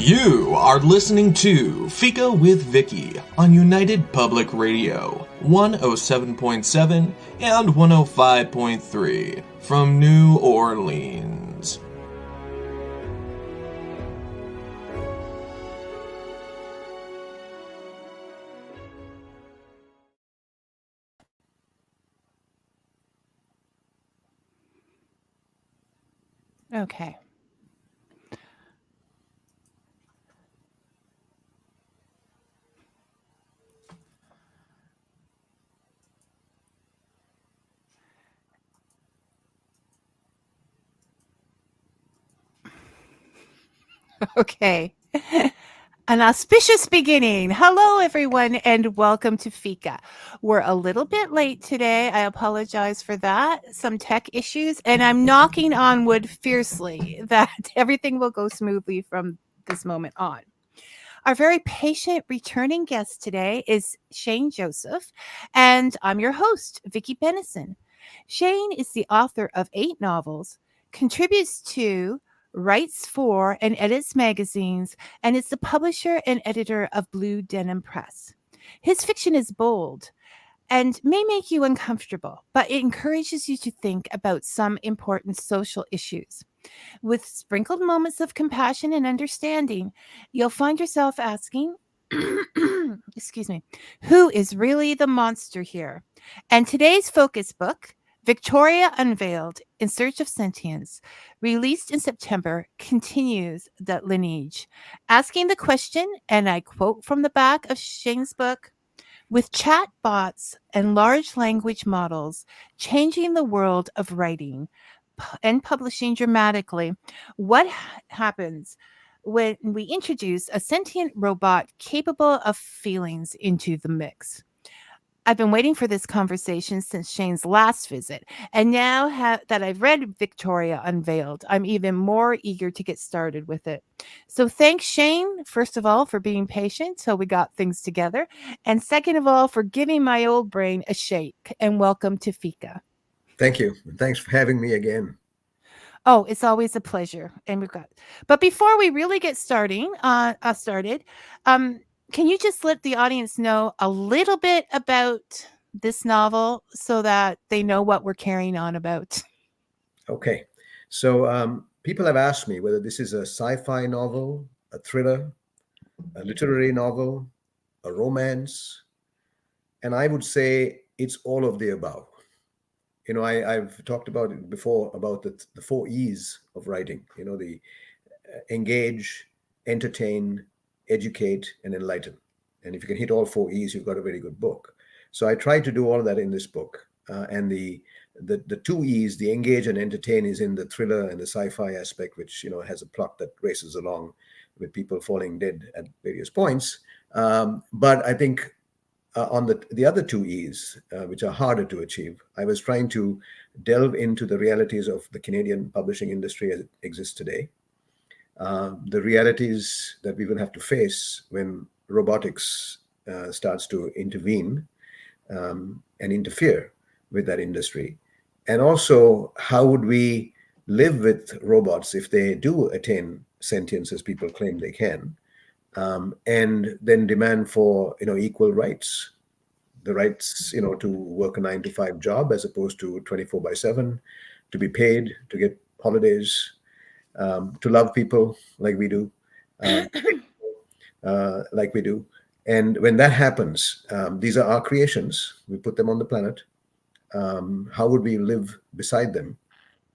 You are listening to Fika with Vicky on United Public Radio, 107.7 and 105.3 from New Orleans. Okay. Okay. An auspicious beginning. Hello, everyone, and welcome to Fika. We're a little bit late today. I apologize for that. Some tech issues, and I'm knocking on wood fiercely that everything will go smoothly from this moment on. Our very patient returning guest today is Shane Joseph, and I'm your host, Vicky Bennison. Shane is the author of 8 novels, contributes to, writes for, and edits magazines, and is the publisher and editor of Blue Denim Press. His fiction is bold and may make you uncomfortable, but it encourages you to think about some important social issues. With sprinkled moments of compassion and understanding, you'll find yourself asking, excuse me, who is really the monster here? And today's focus book, Victoria Unveiled in Search of Sentience, released in September, continues that lineage, asking the question, and I quote from the back of Shane's book, with chatbots and large language models changing the world of writing and publishing dramatically, what happens when we introduce a sentient robot capable of feelings into the mix? I've been waiting for this conversation since Shane's last visit, and now that I've read Victoria Unveiled, I'm even more eager to get started with it. So thanks, Shane, first of all, for being patient till we got things together, and second of all, for giving my old brain a shake, and welcome to Fika. Thank you. Thanks for having me again. Oh, it's always a pleasure, and But before we really get started, um, can you just let the audience know a little bit about this novel so that they know what we're carrying on about? Okay. So people have asked me whether this is a sci-fi novel, a thriller, a literary novel, a romance, and I would say it's all of the above. I've talked about it before about the 4 E's of writing. The engage, entertain, educate, and enlighten. And if you can hit all 4 E's, you've got a very good book. So I tried to do all of that in this book. And the 2 E's, the engage and entertain, is in the thriller and the sci-fi aspect, which has a plot that races along with people falling dead at various points. But I think on the other 2 E's, which are harder to achieve, I was trying to delve into the realities of the Canadian publishing industry as it exists today. The realities that we will have to face when robotics starts to intervene and interfere with that industry. And also, how would we live with robots if they do attain sentience, as people claim they can, and then demand for equal rights, the rights to work a 9 to 5 job as opposed to 24/7, to be paid, to get holidays, to love people like we do, like we do. And when that happens, these are our creations. We put them on the planet. How would we live beside them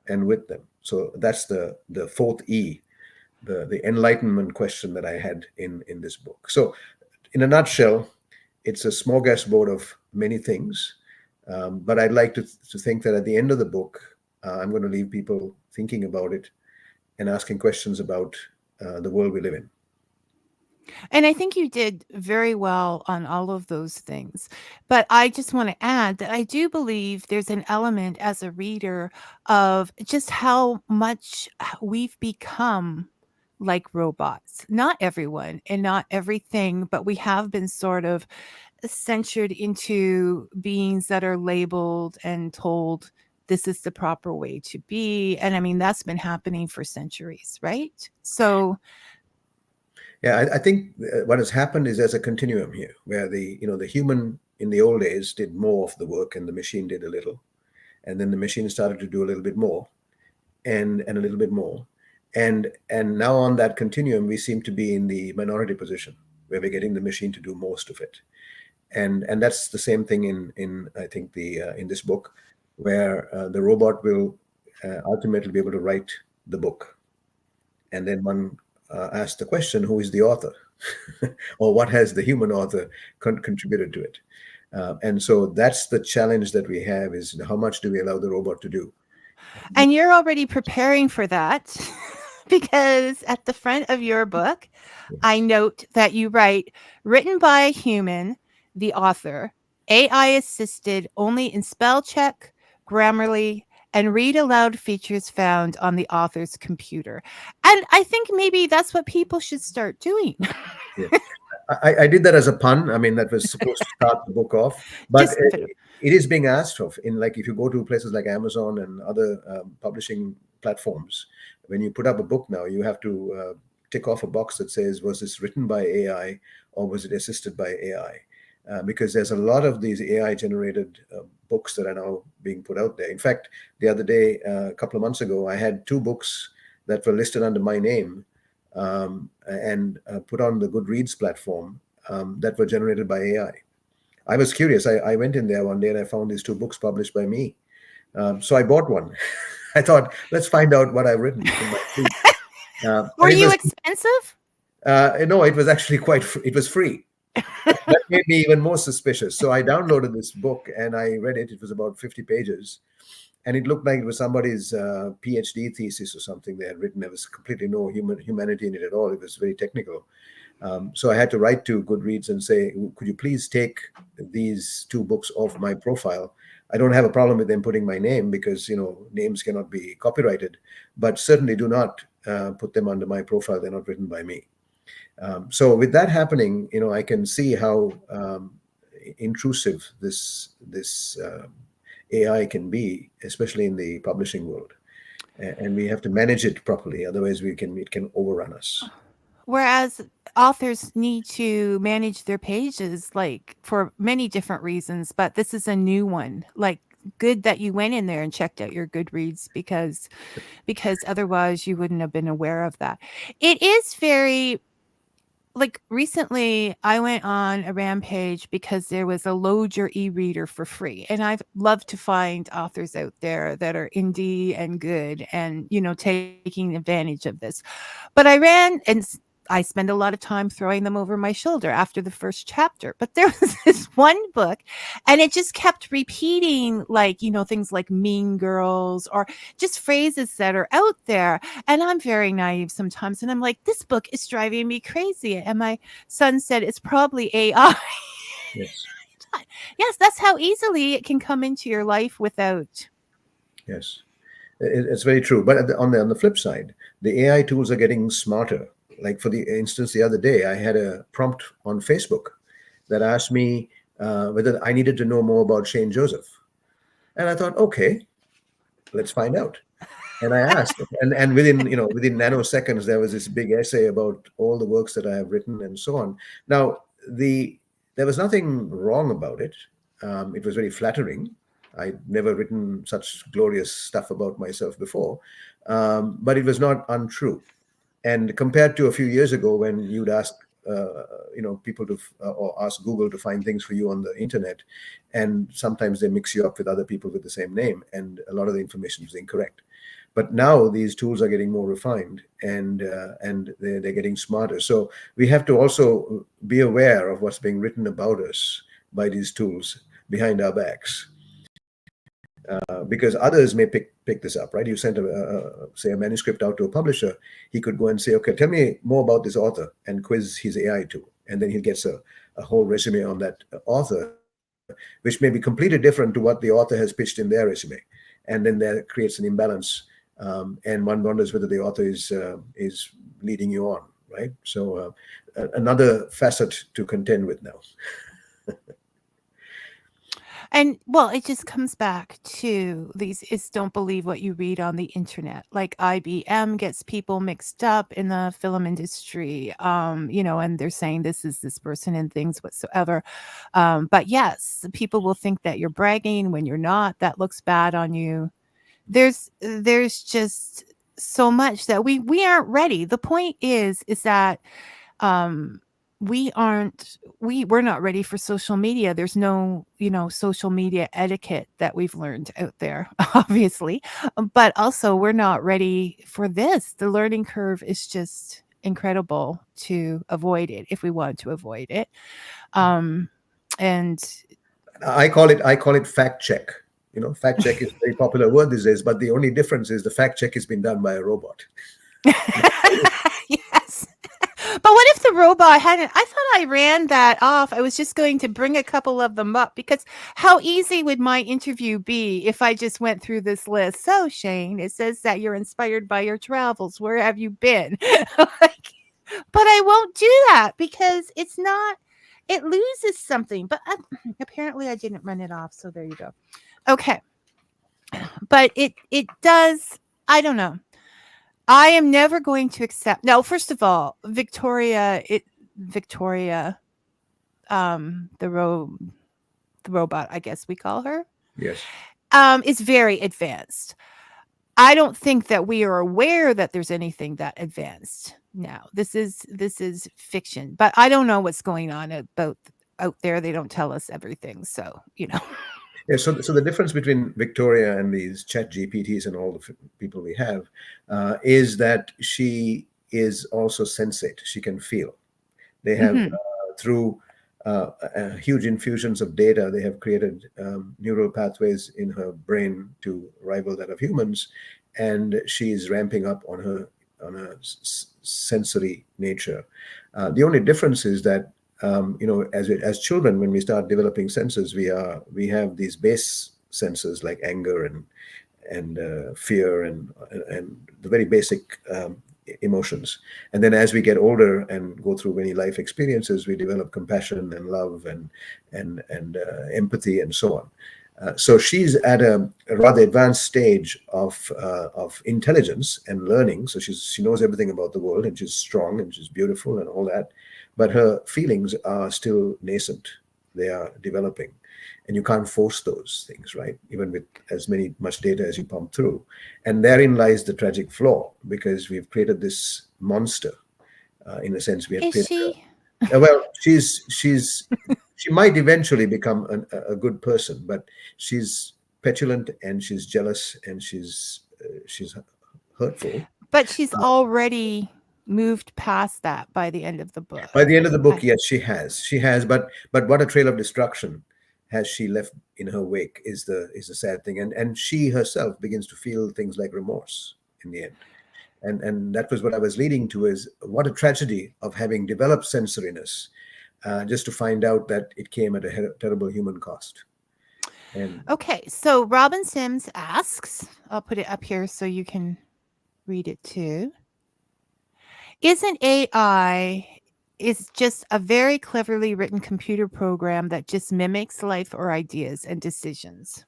and with them? So that's the 4th E, the enlightenment question that I had in this book. So in a nutshell, it's a smorgasbord of many things. But I'd like to think that at the end of the book, I'm going to leave people thinking about it and asking questions about the world we live in. And I think you did very well on all of those things. But I just want to add that I do believe there's an element as a reader of just how much we've become like robots. Not everyone and not everything, but we have been sort of censured into beings that are labeled and told this is the proper way to be. And I mean, that's been happening for centuries, right? So Yeah, I think what has happened is there's a continuum here where the human in the old days did more of the work and the machine did a little, and then the machine started to do a little bit more and a little bit more, and now on that continuum we seem to be in the minority position where we're getting the machine to do most of it, and that's the same thing in I think the in this book where the robot will ultimately be able to write the book, and then one asks the question, who is the author? Or what has the human author contributed to it? And so that's the challenge that we have, is how much do we allow the robot to do? And you're already preparing for that because at the front of your book, I Yes. note that you write written by a human, the author, AI assisted only in spell check, Grammarly, and read aloud features found on the author's computer. And I think maybe that's what people should start doing. Yeah. I did that as a pun. I mean, that was supposed to start the book off, but Just it is being asked of in, like, if you go to places like Amazon and other publishing platforms, when you put up a book now, you have to tick off a box that says, was this written by AI or was it assisted by AI? Because there's a lot of these AI generated books that are now being put out there. In fact, the other day, a couple of months ago, I had two books that were listed under my name and put on the Goodreads platform that were generated by AI. I was curious. I went in there one day and I found these two books published by me. So I bought one. I thought, let's find out what I've written in my sleep. Were And it you was, expensive? no, it was actually it was free. That made me even more suspicious. So I downloaded this book and I read it. It was about 50 pages. And it looked like it was somebody's PhD thesis or something they had written. There was completely no humanity in it at all. It was very technical. So I had to write to Goodreads and say, could you please take these two books off my profile? I don't have a problem with them putting my name because, names cannot be copyrighted, but certainly do not put them under my profile. They're not written by me. So with that happening, I can see how intrusive this AI can be, especially in the publishing world, and we have to manage it properly. Otherwise, it can overrun us. Whereas authors need to manage their pages like for many different reasons, but this is a new one. Like good that you went in there and checked out your Goodreads because otherwise you wouldn't have been aware of that. It is very like recently I went on a rampage because there was a load your e-reader for free. And I've loved to find authors out there that are indie and good and, taking advantage of this. But I ran and I spend a lot of time throwing them over my shoulder after the first chapter. But there was this one book and it just kept repeating like, things like mean girls or just phrases that are out there. And I'm very naive sometimes. And I'm like, this book is driving me crazy. And my son said, it's probably AI. Yes. Yes, that's how easily it can come into your life without. Yes. It's very true. But on the flip side, the AI tools are getting smarter. Like, for the instance, the other day, I had a prompt on Facebook that asked me whether I needed to know more about Shane Joseph. And I thought, okay, let's find out. And I asked, and within nanoseconds, there was this big essay about all the works that I have written and so on. Now, there was nothing wrong about it. It was very flattering. I'd never written such glorious stuff about myself before, but it was not untrue. And compared to a few years ago, when you'd ask, people to or ask Google to find things for you on the internet, and sometimes they mix you up with other people with the same name, and a lot of the information is incorrect. But now these tools are getting more refined, and they're getting smarter. So we have to also be aware of what's being written about us by these tools behind our backs. Because others may pick this up, right? You sent say a manuscript out to a publisher, he could go and say, okay, tell me more about this author, and quiz his AI tool, and then he gets a whole resume on that author, which may be completely different to what the author has pitched in their resume, and then that creates an imbalance, and one wonders whether the author is leading you on, right? So another facet to contend with now. And well, it just comes back to these is don't believe what you read on the internet. Like IBM gets people mixed up in the film industry, and they're saying this is this person and things whatsoever. But yes, people will think that you're bragging when you're not. That looks bad on you. There's just so much that we aren't ready. The point is that um we're not ready for social media. There's no social media etiquette that we've learned out there obviously, but also we're not ready for this. The learning curve is just incredible to avoid it if we want to avoid it. And I call it fact check. Fact check is a very popular word these days, but the only difference is the fact check has been done by a robot. yes. But what if the robot hadn't? I thought I ran that off. I was just going to bring a couple of them up because how easy would my interview be if I just went through this list? So, Shane, it says that you're inspired by your travels. Where have you been? Like, but I won't do that because it's not, it loses something. But apparently I didn't run it off. So there you go. Okay. But it does, I don't know. I am never going to accept. No, first of all, Victoria, the robot, I guess we call her, Yes. is very advanced. I don't think that we are aware that there's anything that advanced now. This is fiction, but I don't know what's going on about out there. They don't tell us everything, so Yeah, so the difference between Victoria and these chat GPTs and all the people we have is that she is also sensate. She can feel. They have, through huge infusions of data, they have created neural pathways in her brain to rival that of humans, and she is ramping up on her sensory nature. The only difference is that as children, when we start developing senses, we have these base senses like anger and fear and the very basic emotions. And then as we get older and go through many life experiences, we develop compassion and love and empathy and so on. So she's at a rather advanced stage of intelligence and learning. So she knows everything about the world, and she's strong and she's beautiful and all that. But her feelings are still nascent. They are developing, and you can't force those things, right? Even with as much data as you pump through. And therein lies the tragic flaw, because we've created this monster. In a sense, we have is created she? well, she might eventually become a good person, but she's petulant and she's jealous and she's hurtful. But she's already moved past that by the end of the book. By the end of the book, yes, she has, but what a trail of destruction has she left in her wake is the sad thing, and she herself begins to feel things like remorse in the end. And that was what I was leading to, is what a tragedy of having developed sensoriness, just to find out that it came at a terrible human cost. And Okay, so Robin Sims asks, I'll put it up here so you can read it too. Isn't AI is just a very cleverly written computer program that just mimics life or ideas and decisions?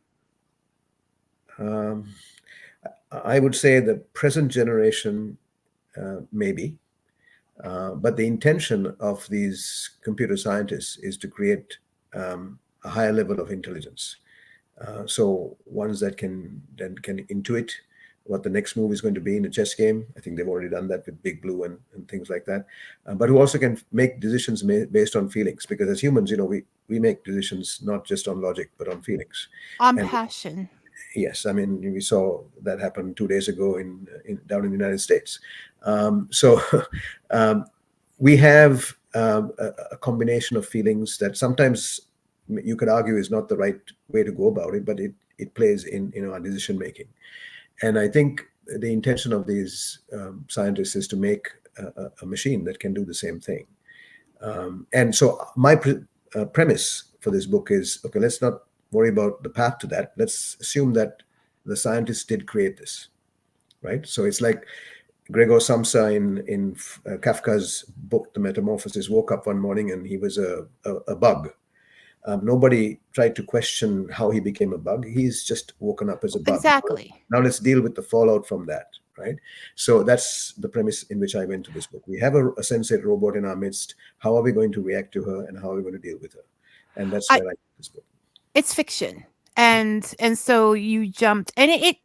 I would say the present generation, maybe, but the intention of these computer scientists is to create a higher level of intelligence. So ones that can intuit what the next move is going to be in a chess game. I think they've already done that with Big Blue and things like that. But who also can make decisions based on feelings, because as humans, we make decisions not just on logic but on feelings. On And passion. yes, I mean, we saw that happen 2 days ago down in the United States. So we have a combination of feelings that sometimes you could argue is not the right way to go about it, but it plays in our decision making. And I think the intention of these scientists is to make a machine that can do the same thing. And so my premise for this book is, okay, let's not worry about the path to that. Let's assume that the scientists did create this, right? So it's like Gregor Samsa in Kafka's book, The Metamorphosis, woke up one morning and he was a bug. Nobody tried to question how he became a bug. He's just woken up as a bug. Exactly. Now let's deal with the fallout from that, right? So that's the premise in which I went to this book. We have a sensate robot in our midst. How are we going to react to her, and how are we going to deal with her? And that's where I went this book. It's fiction. And so you jumped, and it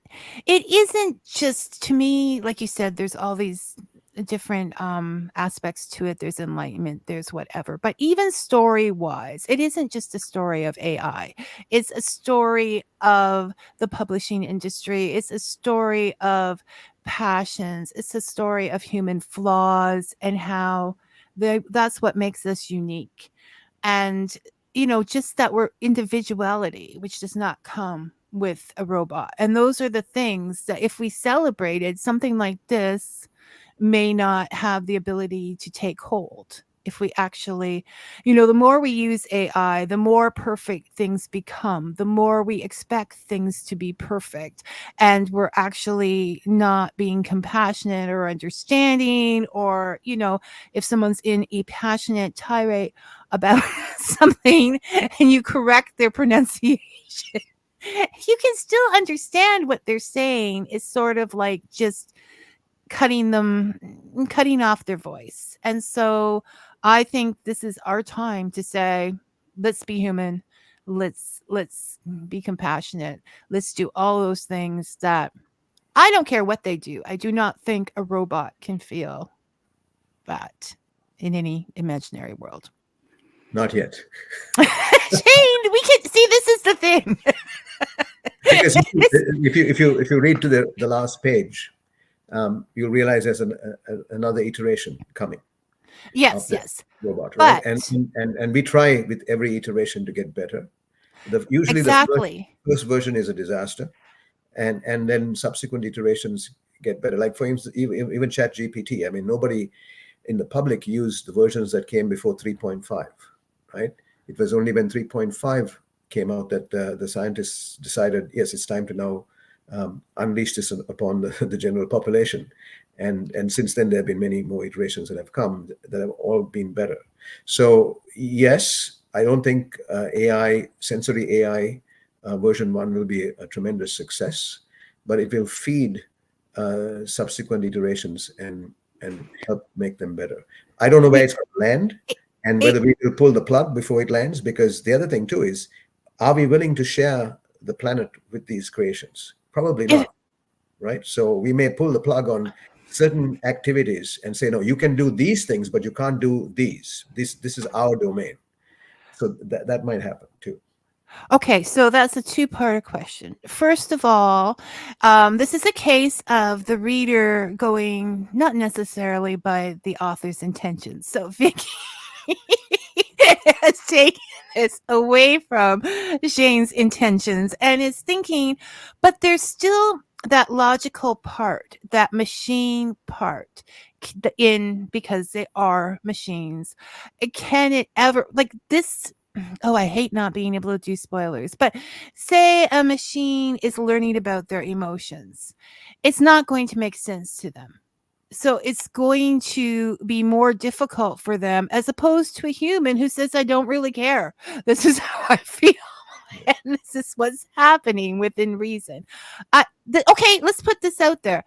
isn't just, to me, like you said, there's all these different aspects to it. There's enlightenment, there's whatever, but even story wise, it isn't just a story of AI. It's a story of the publishing industry. It's a story of passions. It's a story of human flaws and how that's what makes us unique. And just that we're individuality, which does not come with a robot. And those are the things that if we celebrated, something like this may not have the ability to take hold. If we actually, the more we use AI, the more perfect things become, the more we expect things to be perfect. And we're actually not being compassionate or understanding, or, if someone's in a passionate tirade about something and you correct their pronunciation, you can still understand what they're saying. It's sort of like just cutting off their voice. And so I think this is our time to say, let's be human. Let's be compassionate. Let's do all those things that I don't care what they do. I do not think a robot can feel that in any imaginary world. Not yet. Shane, we can see, this is the thing. Because if you read to the last page, you'll realize there's another iteration coming. Yes. Robot, right? And we try with every iteration to get better. Usually the first version is a disaster, and then subsequent iterations get better. Like, for instance, even ChatGPT. I mean, nobody in the public used the versions that came before 3.5, right? It was only when 3.5 came out that the scientists decided, yes, it's time to now unleash this upon the general population. And since then, there have been many more iterations that have come that have all been better. So yes, I don't think sensory AI version 1 will be a tremendous success, but it will feed subsequent iterations and help make them better. I don't know where it's going to land and whether we will pull the plug before it lands, because the other thing too is, are we willing to share the planet with these creations? Probably not, right? So we may pull the plug on certain activities and say, no, you can do these things, but you can't do these. This is our domain. So that might happen too. Okay, so that's a two-part question. First of all, this is a case of the reader going not necessarily by the author's intentions. So Vicky has taken this away from Shane's intentions and is thinking, but there's still that logical part, that machine part because they are machines. Can it ever, like this? Oh, I hate not being able to do spoilers, but say a machine is learning about their emotions. It's not going to make sense to them. So it's going to be more difficult for them as opposed to a human who says, I don't really care. This is how I feel. And this is what's happening within reason. Okay, let's put this out there.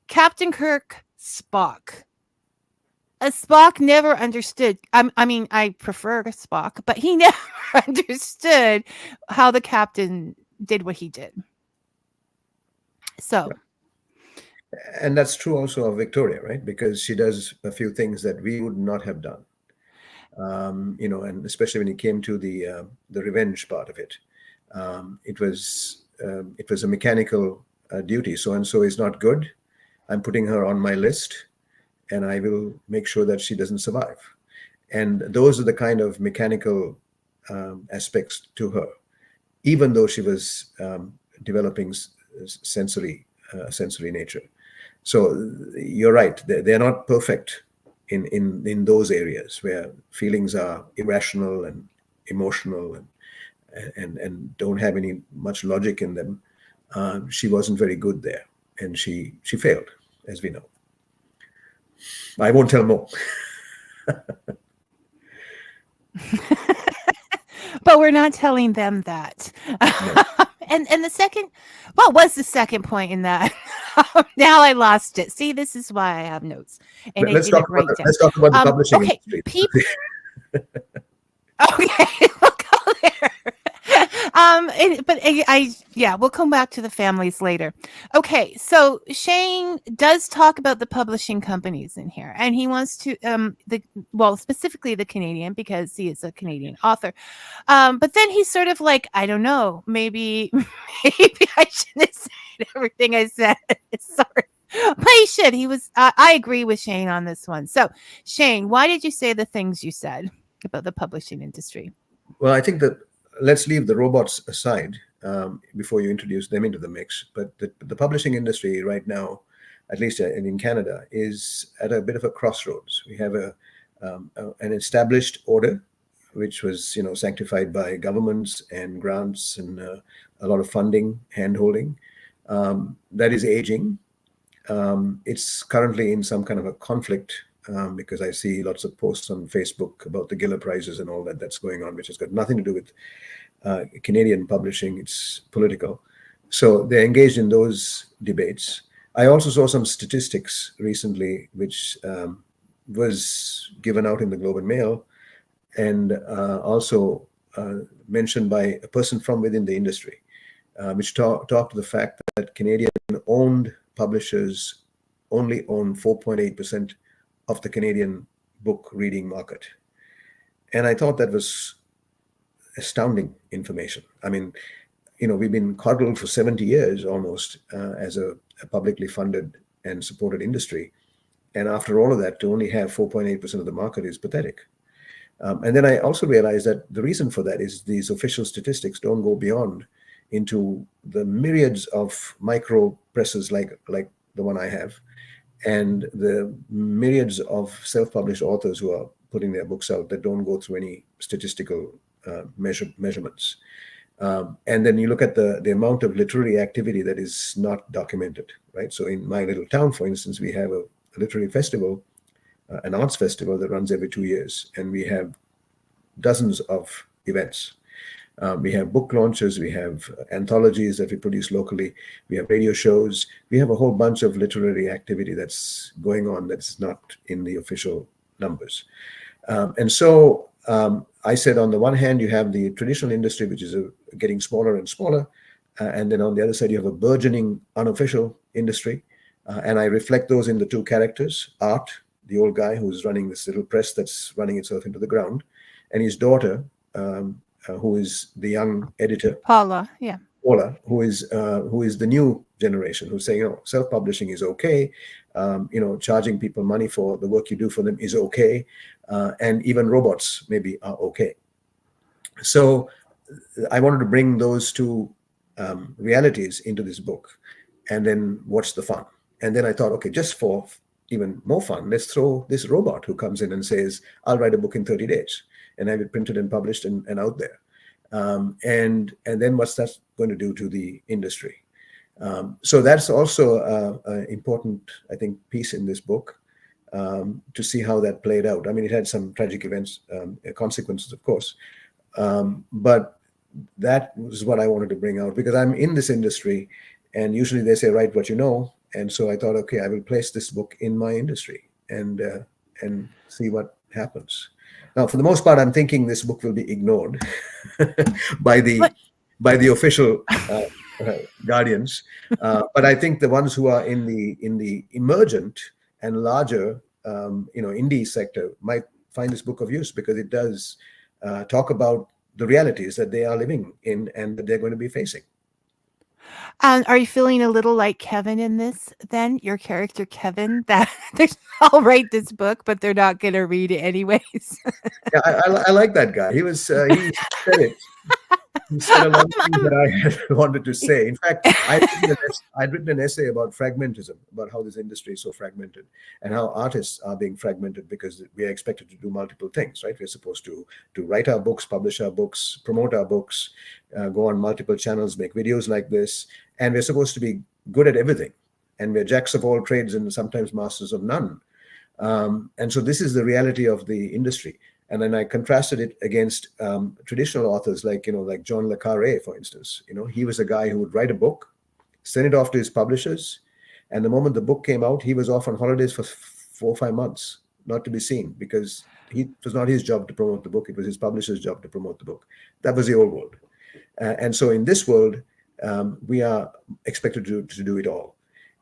Captain Kirk, Spock. Spock never understood. I mean, I prefer Spock, but he never understood how the captain did what he did. So. And that's true also of Victoria, right? Because she does a few things that we would not have done. And especially when it came to the revenge part of it, it was a mechanical duty. So and so is not good. I'm putting her on my list, and I will make sure that she doesn't survive. And those are the kind of mechanical aspects to her, even though she was developing sensory nature. So you're right; they're not perfect in those areas where feelings are irrational and emotional and don't have any much logic in them. She wasn't very good there, and she failed, as we know. I won't tell more. but we're not telling them that. No. And the second, what was the second point in that? Now I lost it. See, this is why I have notes and I Let's talk didn't about write down. let's talk about the publishing Okay, industry. people. Okay, we'll go there. But yeah, we'll come back to the families later. Okay, so Shane does talk about the publishing companies in here, and he wants to specifically the Canadian, because he is a Canadian author. But then he's sort of like, I don't know, maybe I shouldn't have said everything I said. Sorry. But he should. He was. I agree with Shane on this one. So, Shane, why did you say the things you said about the publishing industry? Well, I think that let's leave the robots aside before you introduce them into the mix. But the publishing industry right now, at least in Canada, is at a bit of a crossroads. We have an established order, which was sanctified by governments and grants and a lot of funding, handholding, that is aging. It's currently in some kind of a conflict because I see lots of posts on Facebook about the Giller prizes and all that's going on, which has got nothing to do with Canadian publishing. It's political. So they're engaged in those debates. I also saw some statistics recently, which was given out in the Globe and Mail, and also mentioned by a person from within the industry, which talked to the fact that Canadian-owned publishers only own 4.8% of the Canadian book reading market. And I thought that was astounding information. I mean, we've been coddled for 70 years almost as a publicly funded and supported industry. And after all of that, to only have 4.8% of the market is pathetic. And then I also realized that the reason for that is these official statistics don't go beyond into the myriads of micro presses like the one I have, and the myriads of self-published authors who are putting their books out that don't go through any statistical measurements. And then you look at the amount of literary activity that is not documented, right? So in my little town, for instance, we have a literary festival, an arts festival that runs every 2 years, and we have dozens of events. We have book launches, we have anthologies that we produce locally, we have radio shows, we have a whole bunch of literary activity that's going on that's not in the official numbers. And so I said, on the one hand, you have the traditional industry, which is getting smaller and smaller. And then on the other side, you have a burgeoning unofficial industry. And I reflect those in the two characters, Art, the old guy who's running this little press that's running itself into the ground, and his daughter, who is the young editor, Paula, yeah. Paula, who is the new generation, who's saying, self-publishing is okay, charging people money for the work you do for them is okay, and even robots maybe are okay. So I wanted to bring those two realities into this book, and then what's the fun? And then I thought, okay, just for even more fun, let's throw this robot who comes in and says, I'll write a book in 30 days. And have it printed and published and out there. And then what's that going to do to the industry? So that's also an important, I think, piece in this book to see how that played out. I mean, it had some tragic events, consequences, of course. But that was what I wanted to bring out, because I'm in this industry, and usually they say, write what you know. And so I thought, okay, I will place this book in my industry and see what happens. Now, for the most part, I'm thinking this book will be ignored by the official guardians. But I think the ones who are in the emergent and larger, indie sector might find this book of use, because it does talk about the realities that they are living in and that they're going to be facing. Are you feeling a little like Kevin in this, then? Your character, Kevin, that I'll write this book, but they're not going to read it anyways. Yeah, I like that guy. He said it. He said a lot of things that I had wanted to say. In fact, I'd written an essay about fragmentism, about how this industry is so fragmented and how artists are being fragmented because we are expected to do multiple things, right? We're supposed to write our books, publish our books, promote our books, go on multiple channels, make videos like this. And we're supposed to be good at everything. And we're jacks of all trades and sometimes masters of none. And so this is the reality of the industry. And then I contrasted it against traditional authors like John le Carre, for instance. He was a guy who would write a book, send it off to his publishers, and the moment the book came out, he was off on holidays for 4 or 5 months, not to be seen, because it was not his job to promote the book. It was his publisher's job to promote the book. That was the old world. And so in this world, we are expected to do it all.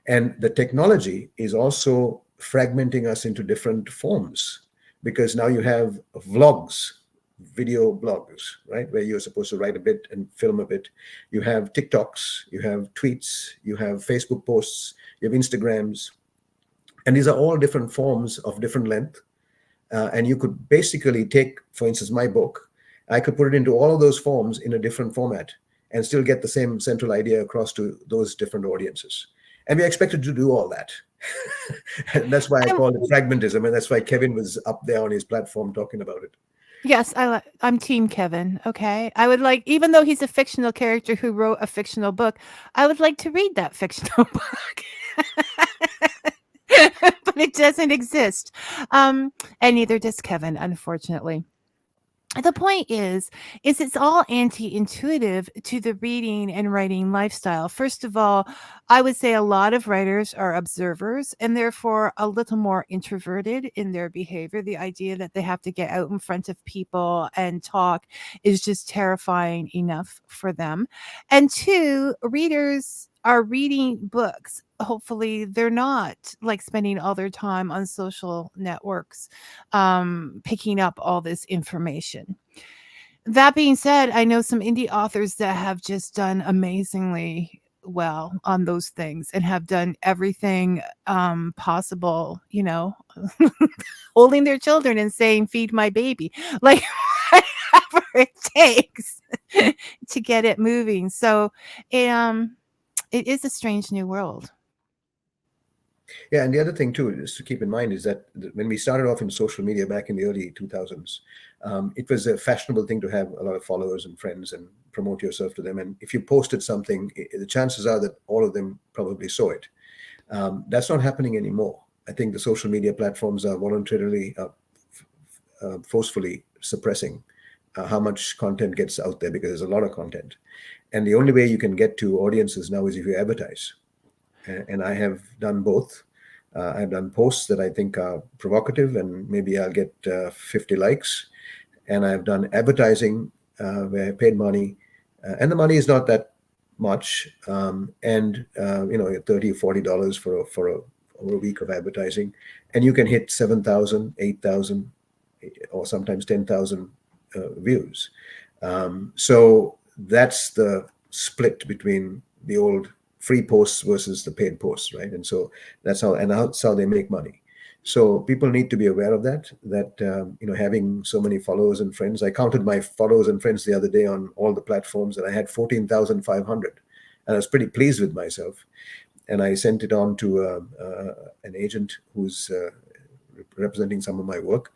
And the technology is also fragmenting us into different forms, because now you have vlogs, video blogs, right, where you're supposed to write a bit and film a bit. You have TikToks, you have tweets, you have Facebook posts, you have Instagrams, and these are all different forms of different length. And you could basically take, for instance, my book. I could put it into all of those forms in a different format and still get the same central idea across to those different audiences. And we're expected to do all that. And that's why I call it fragmentism. And that's why Kevin was up there on his platform talking about it. Yes, I'm Team Kevin. Okay. I would like, even though he's a fictional character who wrote a fictional book, I would like to read that fictional book. But it doesn't exist. And neither does Kevin, unfortunately. The point is it's all anti-intuitive to the reading and writing lifestyle. First of all, I would say a lot of writers are observers and therefore a little more introverted in their behavior. The idea that they have to get out in front of people and talk is just terrifying enough for them. And two, readers are reading books. Hopefully they're not like spending all their time on social networks picking up all this information. That being said, I know some indie authors that have just done amazingly well on those things and have done everything possible, holding their children and saying, feed my baby, like whatever it takes to get it moving. So it is a strange new world. Yeah, and the other thing too is to keep in mind is that when we started off in social media back in the early 2000s, it was a fashionable thing to have a lot of followers and friends and promote yourself to them. And if you posted something, the chances are that all of them probably saw it. That's not happening anymore. I think the social media platforms are voluntarily, forcefully suppressing how much content gets out there, because there's a lot of content. And the only way you can get to audiences now is if you advertise. And I have done both. I've done posts that I think are provocative and maybe I'll get 50 likes. And I've done advertising where I paid money. And the money is not that much. $30 or $40 for a week of advertising. And you can hit 7,000, 8,000, or sometimes 10,000 views. So that's the split between the old free posts versus the paid posts, right? And so that's how they make money. So people need to be aware of that having so many followers and friends. I counted my followers and friends the other day on all the platforms, and I had 14,500, and I was pretty pleased with myself. And I sent it on to an agent who's representing some of my work,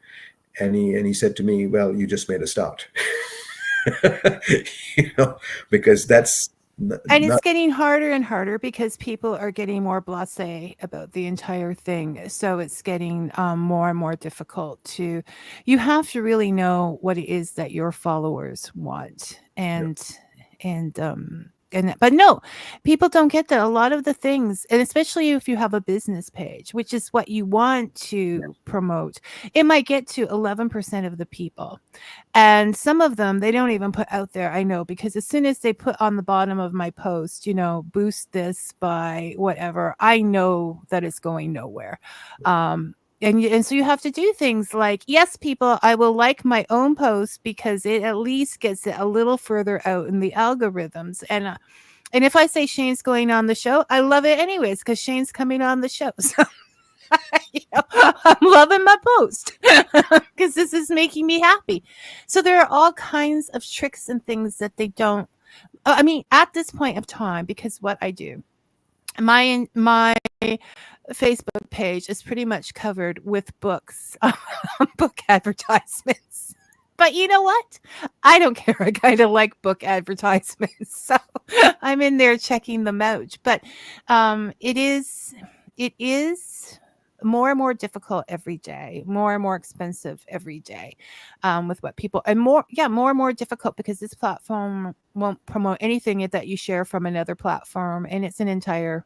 and he said to me, "Well, you just made a start," because that's. And it's getting harder and harder because people are getting more blasé about the entire thing. So it's getting more and more difficult you have to really know what it is that your followers want. But no, people don't get that. A lot of the things, and especially if you have a business page, which is what you want to promote, it might get to 11% of the people. And some of them, they don't even put out there. I know, because as soon as they put on the bottom of my post, boost this by whatever, I know that it's going nowhere. And so you have to do things like, yes, people, I will like my own post because it at least gets it a little further out in the algorithms. And if I say Shane's going on the show, I love it anyways because Shane's coming on the show. So I'm loving my post because this is making me happy. So there are all kinds of tricks and things that they don't. I mean, at this point of time, because what I do, my Facebook page is pretty much covered with books, book advertisements. But you know what? I don't care. I kind of like book advertisements, so I'm in there checking them out. But it is more and more difficult every day, more and more expensive every day, with what people and more, more and more difficult because this platform won't promote anything that you share from another platform, and it's an entire.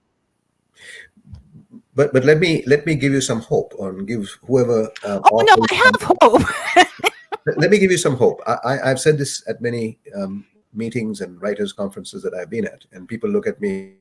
But let me give you some hope, or give whoever Oh no, offers. I have hope. Let me give you some hope. I've said this at many meetings and writers' conferences that I've been at, and people look at me.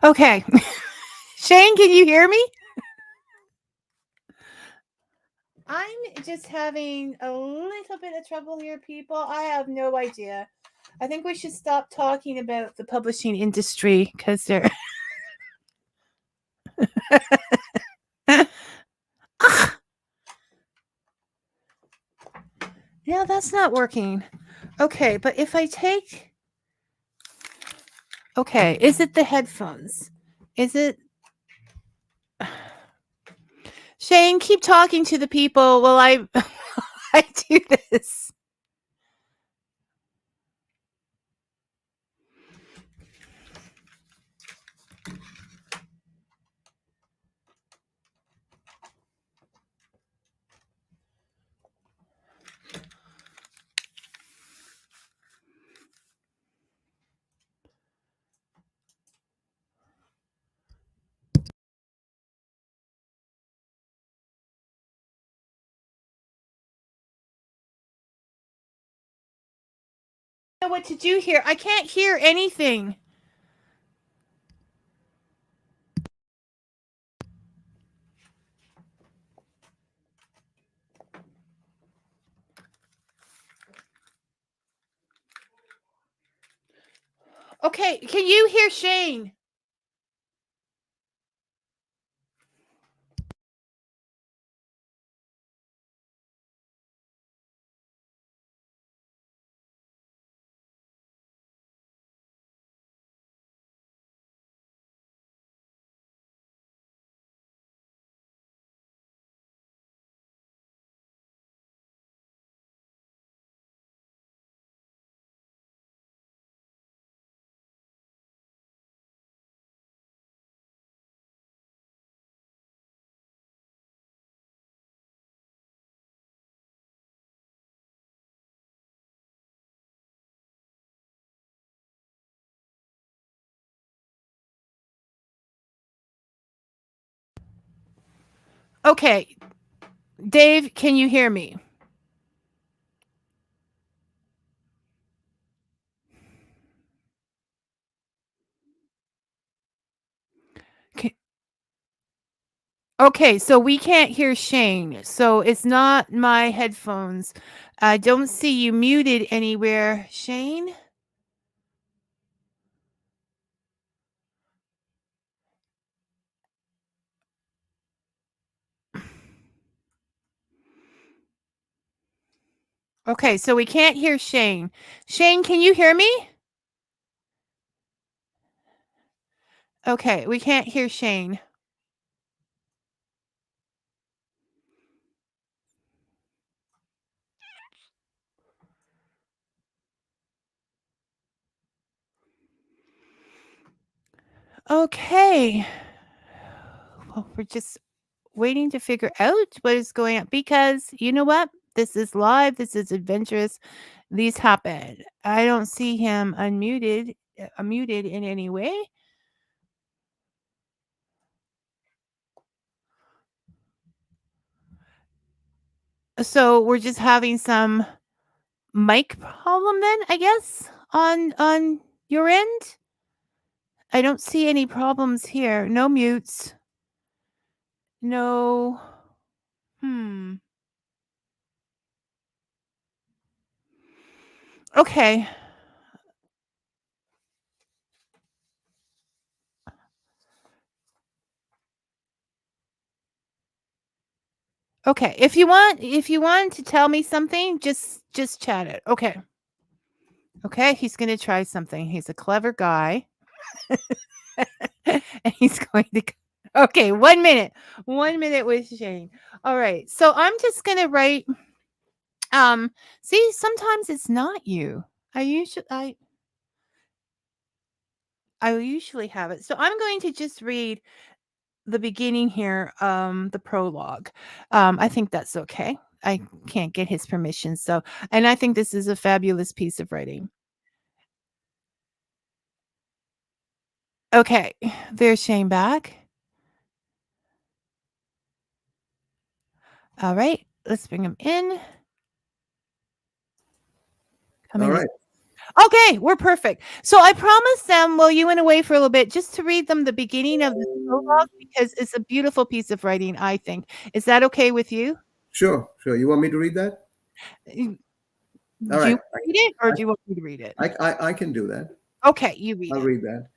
Okay. Shane, can you hear me? I'm just having a little bit of trouble here, people. I have no idea. I think we should stop talking about the publishing industry because they're. Yeah, that's not working. Okay, but if I take. Okay, is it the headphones? Is it. Shane, keep talking to the people while I I do this. I don't know what to do here. I can't hear anything. Okay, can you hear Shane? Okay, Dave, can you hear me? Okay, so we can't hear Shane. So it's not my headphones. I don't see you muted anywhere, Shane. Okay, so we can't hear Shane. Shane, can you hear me? Okay, we can't hear Shane. Okay. Well, we're just waiting to figure out what is going on because you know what? This is live. This is adventurous. These happen. I don't see him unmuted in any way. So we're just having some mic problem then, I guess, on your end. I don't see any problems here. No mutes. No. Okay. Okay. If you want to tell me something, just chat it. Okay. Okay, he's going to try something. He's a clever guy. And he's going to Okay, 1 minute. 1 minute with Shane. All right. So I'm just going to write see, sometimes it's not you. I usually have it. So I'm going to just read the beginning here, the prologue. I think that's okay. I can't get his permission. So, and I think this is a fabulous piece of writing. Okay, there's Shane back. All right, let's bring him in. All right. Okay, we're perfect. So I promised them while you went away for a little bit just to read them the beginning of the prologue because it's a beautiful piece of writing, I think. Is that okay with you? Sure. You want me to read that? Do All you right. read it or do you want me to read it? I can do that. Okay, you read I'll it. read that.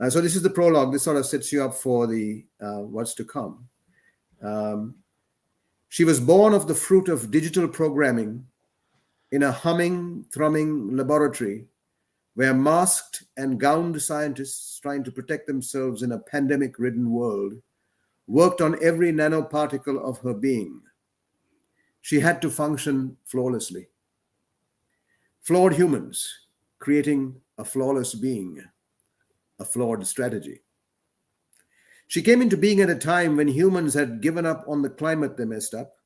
So this is the prologue. This sort of sets you up for the what's to come. She was born of the fruit of digital programming in a humming, thrumming laboratory where masked and gowned scientists trying to protect themselves in a pandemic ridden world worked on every nanoparticle of her being. She had to function flawlessly. Flawed humans creating a flawless being, a flawed strategy. She came into being at a time when humans had given up on the climate they messed up,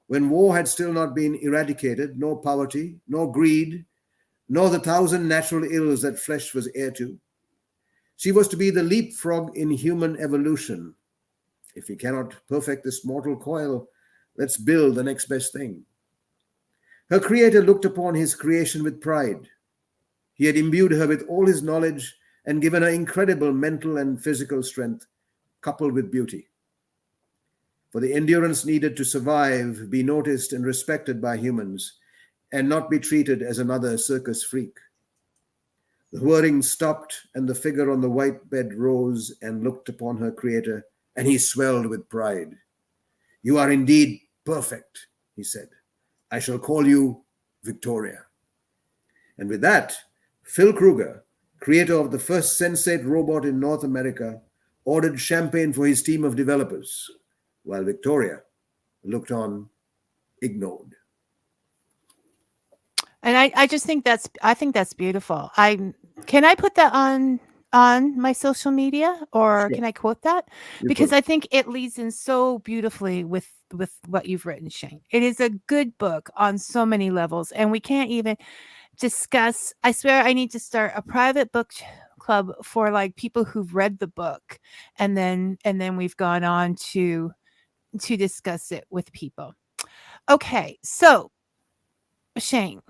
when war had still not been eradicated, no poverty, no greed, nor the thousand natural ills that flesh was heir to. She was to be the leapfrog in human evolution. If we cannot perfect this mortal coil, let's build the next best thing. Her creator looked upon his creation with pride. He had imbued her with all his knowledge and given her incredible mental and physical strength, coupled with beauty. For the endurance needed to survive, be noticed and respected by humans, and not be treated as another circus freak. The whirring stopped, and the figure on the white bed rose and looked upon her creator, and he swelled with pride. "You are indeed perfect," he said. "I shall call you Victoria." And with that, Phil Kruger, creator of the first sensate robot in North America, ordered champagne for his team of developers, while Victoria looked on, ignored. And I just think that's beautiful. Can I put that on my social media or Sure. can I quote that? You Because put I think it leads in so beautifully with what you've written, Shane. It is a good book on so many levels, and we can't even discuss. I swear I need to start a private book club for like people who've read the book, and then we've gone on to discuss it with people. Okay, so Shane,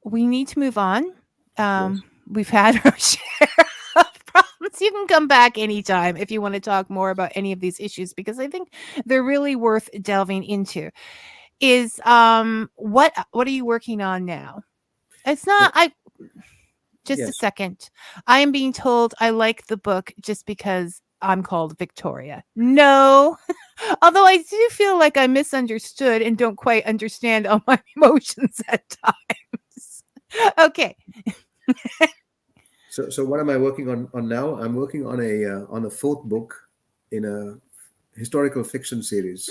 we need to move on. Yes. We've had our share of problems So you can come back anytime if you want to talk more about any of these issues, because I think they're really worth delving into. Is what are you working on now? It's not I just a Yes. second. I am being told I like the book just because I'm called Victoria. No. Although I do feel like I'm misunderstood and don't quite understand all my emotions at times. Okay. So what am I working on now? I'm working on a fourth book in a historical fiction series.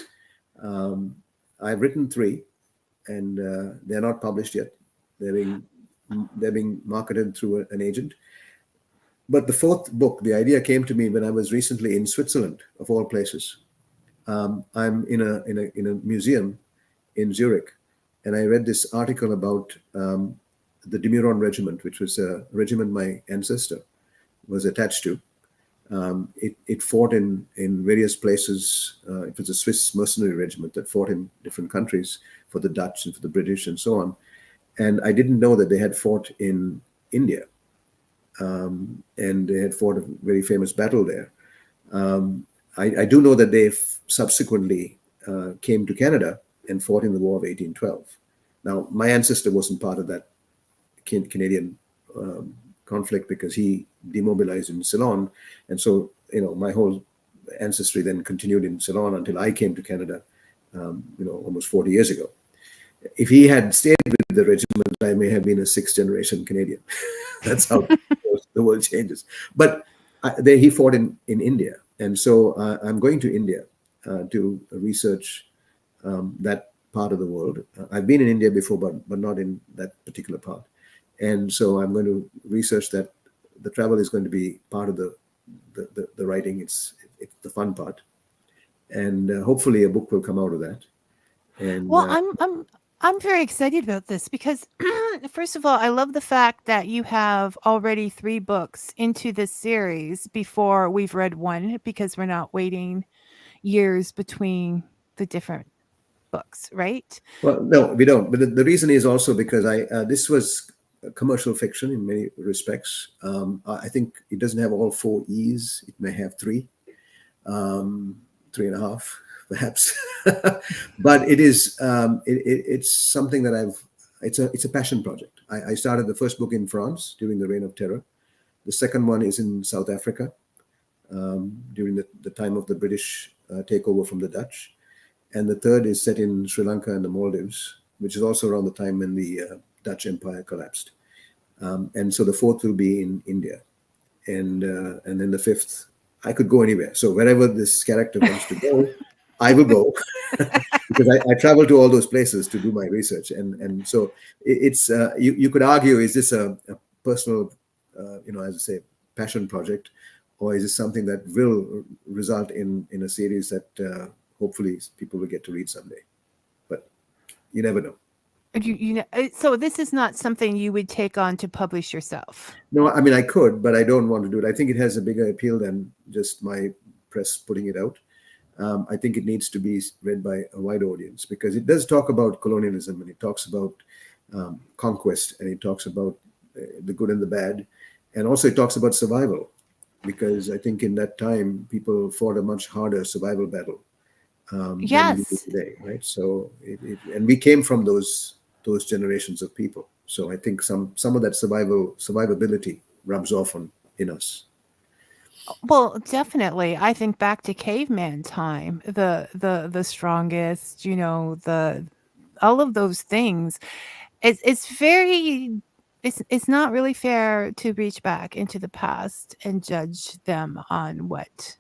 Um, I've written three, and they're not published yet. They're being they're being marketed through an agent. But the fourth book, the idea came to me when I was recently in Switzerland, of all places. I'm in a museum in Zurich, and I read this article about the Demiron Regiment, which was a regiment my ancestor was attached to. It fought in various places. It was a Swiss mercenary regiment that fought in different countries for the Dutch and for the British and so on. And I didn't know that they had fought in India, and they had fought a very famous battle there. I do know that they subsequently came to Canada and fought in the War of 1812. Now, my ancestor wasn't part of that Canadian conflict because he demobilized in Ceylon, and so my whole ancestry then continued in Ceylon until I came to Canada, almost 40 years ago. If he had stayed with the regiment, I may have been a sixth generation Canadian. That's how the world changes. But he fought in India, and so I'm going to India to research that part of the world. I've been in India before, but not in that particular part. And so I'm going to research that. The travel is going to be part of the writing. It's the fun part, and hopefully a book will come out of that. And Well, I'm very excited about this because first of all, I love the fact that you have already 3 books into this series before we've read one, because we're not waiting years between the different books, right? well, no, we don't. But the reason is also because this was commercial fiction in many respects. I think it doesn't have all 4 E's. It may have 3, 3.5, perhaps. But it is it's something that it's a passion project. I started the first book in France during the Reign of Terror. The second one is in South Africa during the time of the British takeover from the Dutch. And the third is set in Sri Lanka and the Maldives, which is also around the time when the Dutch Empire collapsed. And so the fourth will be in India. And then the fifth, I could go anywhere. So wherever this character wants to go, I will go because I travel to all those places to do my research. And so it's you could argue, is this a personal, as I say, passion project, or is it something that will result in a series that hopefully people will get to read someday? But you never know. So this is not something you would take on to publish yourself. No, I mean, I could, but I don't want to do it. I think it has a bigger appeal than just my press putting it out. I think it needs to be read by a wide audience because it does talk about colonialism, and it talks about conquest, and it talks about the good and the bad. And also it talks about survival, because I think in that time, people fought a much harder survival battle than we do Yes. today, right? So, and we came from those generations of people. So I think some of that survivability rubs off in us. Well, definitely. I think back to caveman time, the strongest, the all of those things. It's not really fair to reach back into the past and judge them on what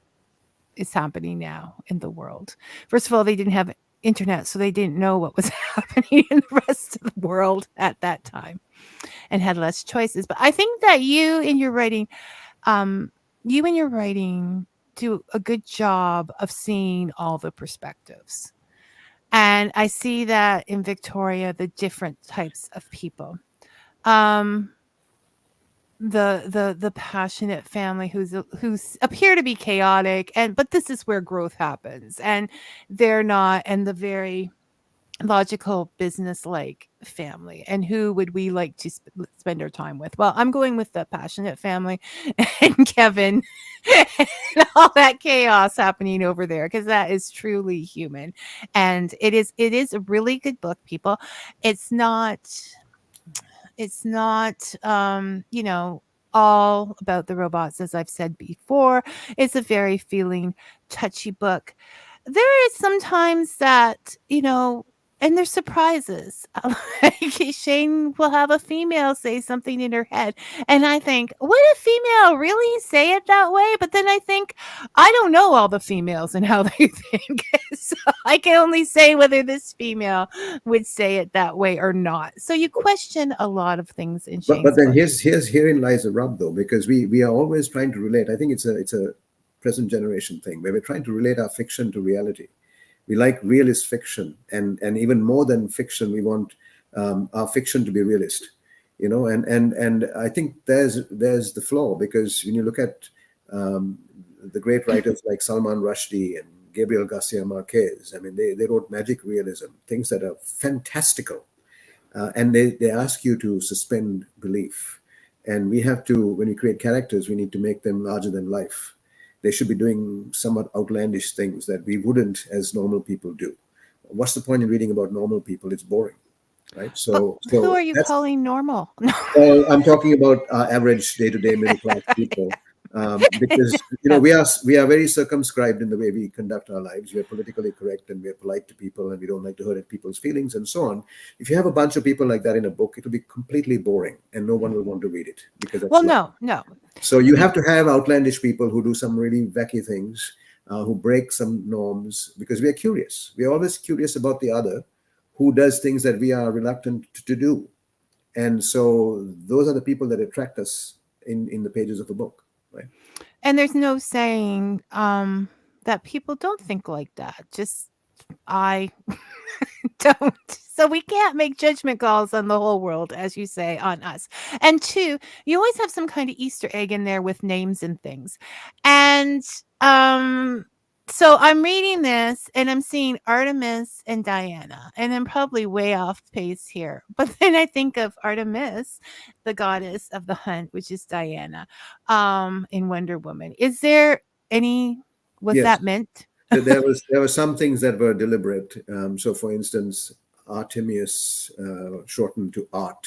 is happening now in the world. First of all, they didn't have internet, so they didn't know what was happening in the rest of the world at that time and had less choices. But I think that um, you and your writing do a good job of seeing all the perspectives. And I see that in Victoria, the different types of people. Um, the passionate family who's appear to be chaotic, but this is where growth happens, and they're not, and the very logical business like family, and who would we like to spend our time with? Well, I'm going with the passionate family and Kevin and all that chaos happening over there, because that is truly human. And it is a really good book, people. It's not all about the robots, as I've said before. It's a very feeling, touchy book. There is sometimes that, and there's surprises. Like Shane will have a female say something in her head, and I think, would a female really say it that way? But then I think, I don't know all the females and how they think. So I can only say whether this female would say it that way or not. So you question a lot of things in But Shane's then book. herein lies the rub, though, because we are always trying to relate. I think it's a present generation thing where we're trying to relate our fiction to reality. We like realist fiction, and even more than fiction, we want our fiction to be realist. And I think there's the flaw, because when you look at the great writers like Salman Rushdie and Gabriel Garcia Marquez, I mean, they wrote magic realism, things that are fantastical, and they ask you to suspend belief. And we have to, when we create characters, we need to make them larger than life. They should be doing somewhat outlandish things that we wouldn't as normal people do. What's the point in reading about normal people? It's boring, right? But So who are so you that's calling normal? well, I'm talking about average day-to-day middle-class people, because we are very circumscribed in the way we conduct our lives. We are politically correct, and we are polite to people, and we don't like to hurt people's feelings, and so on. If you have a bunch of people like that in a book, it will be completely boring, and no one will want to read it, because that's Well, life. no, no. So you You have to have outlandish people who do some really wacky things, who break some norms, because we are curious. We are always curious about the other, who does things that we are reluctant to do. And so those are the people that attract us in the pages of a book, right? And there's no saying that people don't think like that. Just I don't. So we can't make judgment calls on the whole world, as you say, on us. And two, you always have some kind of Easter egg in there with names and things. And um so I'm reading this and I'm seeing Artemis and Diana, and I'm probably way off pace here. But then I think of Artemis, the goddess of the hunt, which is Diana, in Wonder Woman. Is there any was Yes, that meant? there were some things that were deliberate. So, for instance, Artemius, shortened to Art,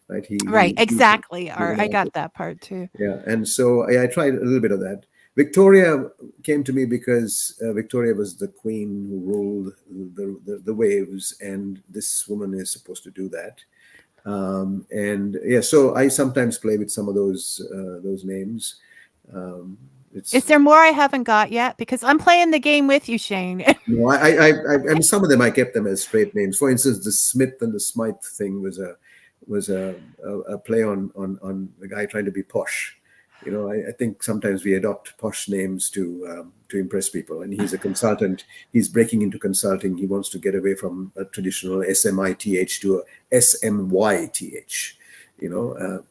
right? Right, exactly. He's Or an I got artist. that part too. Yeah, and so I tried a little bit of that. Victoria came to me because Victoria was the queen who ruled the waves, and this woman is supposed to do that. And yeah, so I sometimes play with some of those names. Um, Is it's there more I haven't got yet? Because I'm playing the game with you, Shane. No, I mean, some of them I kept them as straight names. For instance, the Smith and the Smyth thing was a play on the guy trying to be posh. I think sometimes we adopt posh names to impress people. And he's a consultant. He's breaking into consulting. He wants to get away from a traditional SMITH to a SMYTH. You know,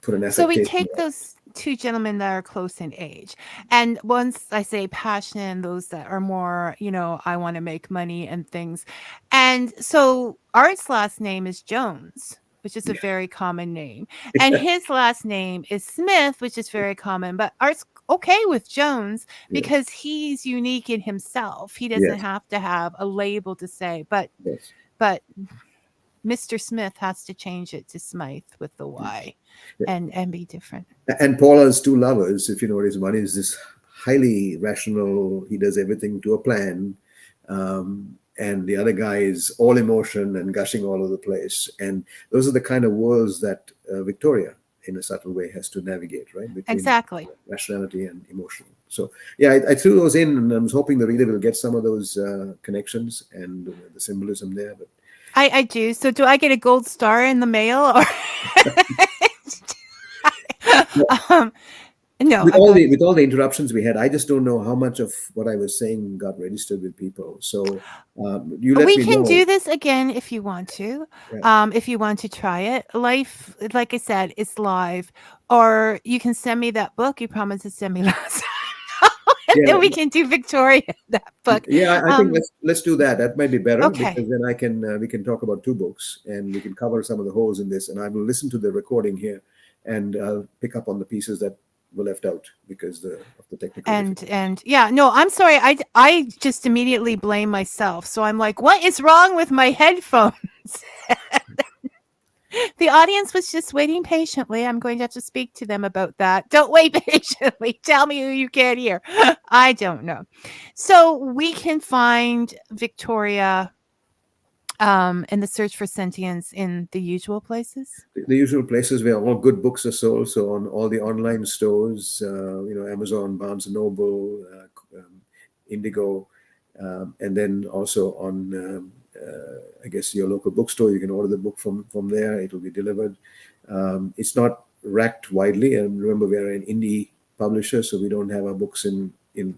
put an So we affectation. take those two gentlemen that are close in age. And once I say passion, those that are more, I want to make money and things. And so Art's last name is Jones, which is a very common name. And his last name is Smith, which is very common. But Art's okay with Jones Yes, because he's unique in himself. He doesn't yes, have to have a label to say, but Mr. Smith has to change it to Smythe with the Y yes. and be different. And Paula's two lovers, if you notice, one is this highly rational, he does everything to a plan. And the other guy is all emotion and gushing all over the place. And those are the kind of worlds that Victoria, in a subtle way, has to navigate, right? Between Exactly. rationality and emotion. So, yeah, I threw those in, and I was hoping the reader will get some of those connections and the symbolism there. But I do. So do I get a gold star in the mail or um, no, with I'm all not. the interruptions we had, I just don't know how much of what I was saying got registered with people. So you let We me can know. do this again if you want to. Yeah. If you want to try it. Life, like I said, is live. Or you can send me that book you promised to send me last time. And then we can do Victoria, that book. Yeah, I think let's do that. That might be better Okay. because then I can we can talk about two books and we can cover some of the holes in this. And I will listen to the recording here and pick up on the pieces that were left out because of the technical difficulties. And yeah, no, I'm sorry. I just immediately blame myself. So I'm like, what is wrong with my headphones? The audience was just waiting patiently. I'm going to have to speak to them about that. Don't wait patiently. Tell me who you can't hear. I don't know. So we can find Victoria and the search for sentience in the usual places. The usual places where all good books are sold. So on all the online stores, Amazon, Barnes and Noble, Indigo, and then also on I guess your local bookstore. You can order the book from there. It will be delivered. It's not racked widely, and remember we're an indie publisher, so we don't have our books in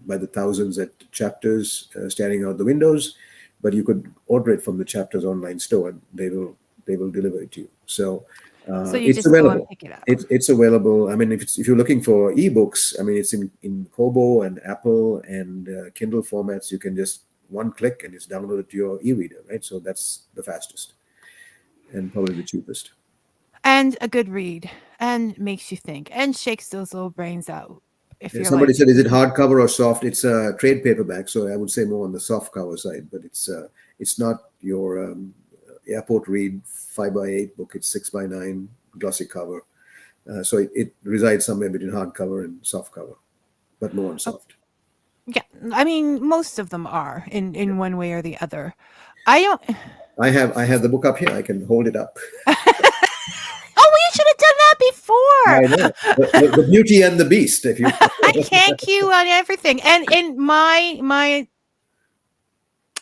by the thousands at Chapters staring out the windows, but you could order it from the Chapters online store, and they will deliver it to you. So So you it's just go and available. pick it up. It's available. I mean, if you're looking for ebooks, I mean, it's in Kobo and Apple and Kindle formats. You can just one click and it's downloaded to your e-reader, right? So that's the fastest and probably the cheapest. And a good read, and makes you think, and shakes those little brains out. If you're Somebody like, said, "Is it hardcover or soft?" It's a trade paperback, so I would say more on the soft cover side. But it's not your airport read 5x8 book. It's 6x9 glossy cover. So it resides somewhere between hardcover and soft cover, but more on soft. yeah, I mean, most of them are in one way or the other. I don't. I have the book up here. I can hold it up. Oh, we should have done that before. I know the Beauty and the Beast. If you, I can't cue on everything, and in my,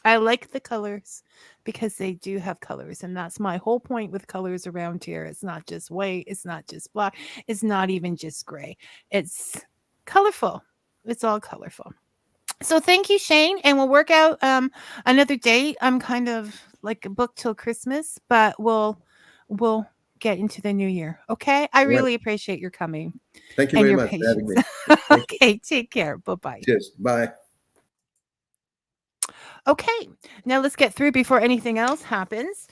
I like the colors because they do have colors, and that's my whole point with colors around here. It's not just white. It's not just black. It's not even just gray. It's colorful. It's all colorful. So thank you, Shane, and we'll work out another date. I'm kind of like booked till Christmas, but we'll get into the new year. Okay, I really appreciate your coming. Thank you and very your much for having patience. me. Okay, take care. Bye-bye. Cheers. Bye. Okay, now let's get through before anything else happens.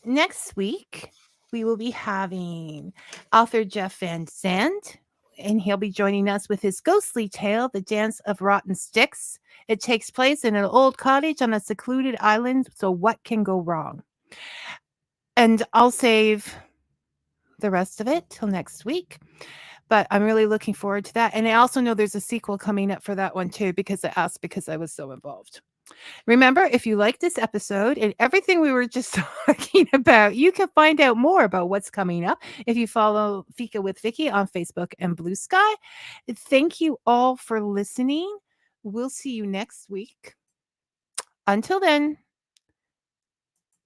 Next week, we will be having author Jeff Van Zandt, and he'll be joining us with his ghostly tale, The Dance of Rotten Sticks. It takes place in an old cottage on a secluded island, so what can go wrong? And I'll save the rest of it till next week. But I'm really looking forward to that. And I also know there's a sequel coming up for that one too, because I asked because I was so involved. Remember, if you like this episode and everything we were just talking about, you can find out more about what's coming up if you follow Fika with Vicky on Facebook and Blue Sky. Thank you all for listening. We'll see you next week. Until then,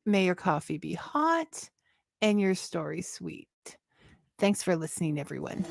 may your coffee be hot and your story sweet. Thanks for listening, everyone.